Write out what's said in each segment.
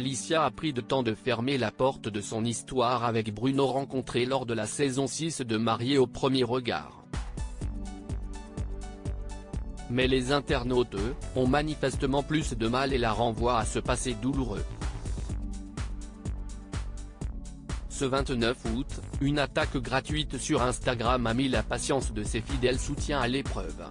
Alicia a pris le temps de fermer la porte de son histoire avec Bruno, rencontré lors de la saison 6 de Mariés au premier regard. Mais les internautes, eux, ont manifestement plus de mal et la renvoient à ce passé douloureux. Ce 29 août, une attaque gratuite sur Instagram a mis la patience de ses fidèles soutiens à l'épreuve.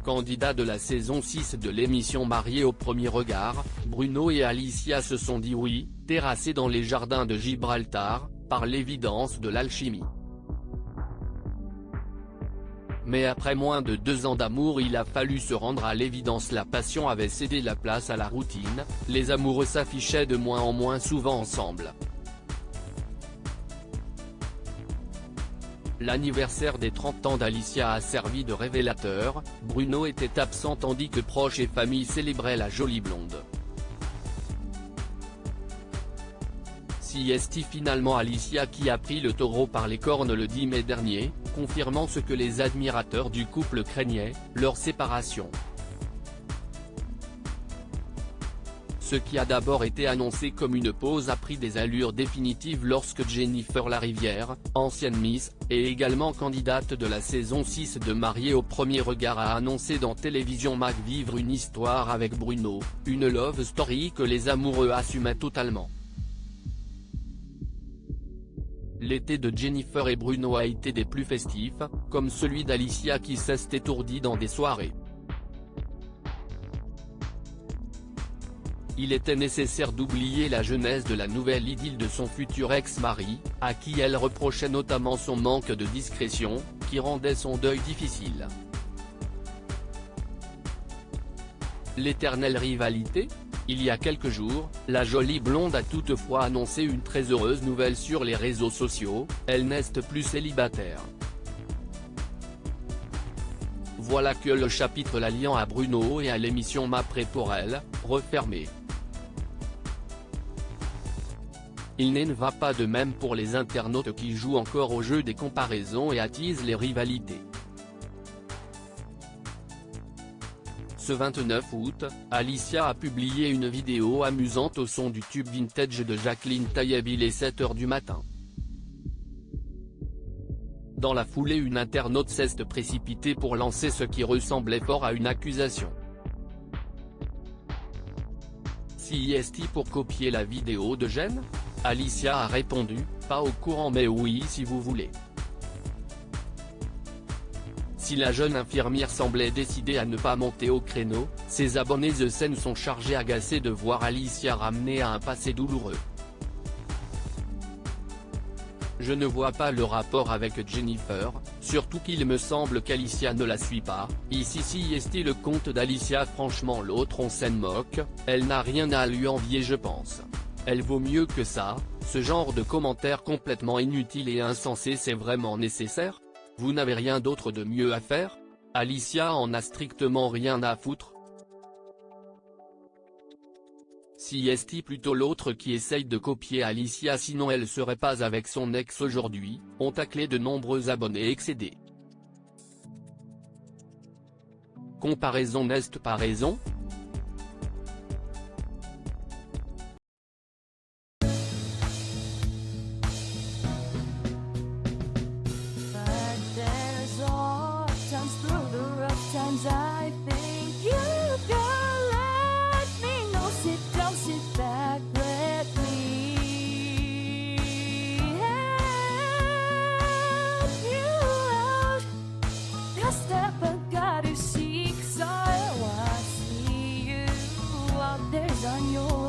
Candidat de la saison 6 de l'émission Mariés au premier regard, Bruno et Alicia se sont dit oui, terrassés dans les jardins de Gibraltar, par l'évidence de l'alchimie. Mais après moins de 2 ans d'amour, il a fallu se rendre à l'évidence. La passion avait cédé la place à la routine, les amoureux s'affichaient de moins en moins souvent ensemble. L'anniversaire des 30 ans d'Alicia a servi de révélateur, Bruno était absent tandis que proches et famille célébraient la jolie blonde. Si est finalement Alicia qui a pris le taureau par les cornes le 10 mai dernier, confirmant ce que les admirateurs du couple craignaient, leur séparation. Ce qui a d'abord été annoncé comme une pause a pris des allures définitives lorsque Jennifer Larivière, ancienne Miss, et également candidate de la saison 6 de Mariés au premier regard, a annoncé dans Télévision Mag vivre une histoire avec Bruno, une love story que les amoureux assumaient totalement. L'été de Jennifer et Bruno a été des plus festifs, comme celui d'Alicia qui s'est étourdie dans des soirées. Il était nécessaire d'oublier la genèse de la nouvelle idylle de son futur ex-mari, à qui elle reprochait notamment son manque de discrétion, qui rendait son deuil difficile. L'éternelle rivalité ? Il y a quelques jours, la jolie blonde a toutefois annoncé une très heureuse nouvelle sur les réseaux sociaux, elle n'est plus célibataire. Voilà que le chapitre la liant à Bruno et à l'émission Ma Pré pour elle, refermé. Il ne va pas de même pour les internautes qui jouent encore au jeu des comparaisons et attisent les rivalités. Ce 29 août, Alicia a publié une vidéo amusante au son du tube vintage de Jacqueline Taïeb. Il est 7 h du matin. Dans la foulée, une internaute s'est précipitée pour lancer ce qui ressemblait fort à une accusation. Si est pour copier la vidéo de Jen ? Alicia a répondu, pas au courant mais oui si vous voulez. Si la jeune infirmière semblait décidée à ne pas monter au créneau, ses abonnés de scène sont chargés agacés de voir Alicia ramenée à un passé douloureux. Je ne vois pas le rapport avec Jennifer, surtout qu'il me semble qu'Alicia ne la suit pas. Ici si est le compte d'Alicia, franchement l'autre on s'en moque, elle n'a rien à lui envier je pense. Elle vaut mieux que ça, ce genre de commentaires complètement inutile et insensé c'est vraiment nécessaire ? Vous n'avez rien d'autre de mieux à faire ? Alicia en a strictement rien à foutre. Si est plutôt l'autre qui essaye de copier Alicia, sinon elle serait pas avec son ex aujourd'hui, ont taclé de nombreux abonnés excédés. Comparaison n'est pas raison ? I think you can let me know. Sit back, let me help you out. The step I gotta seek, so I see you out there's on your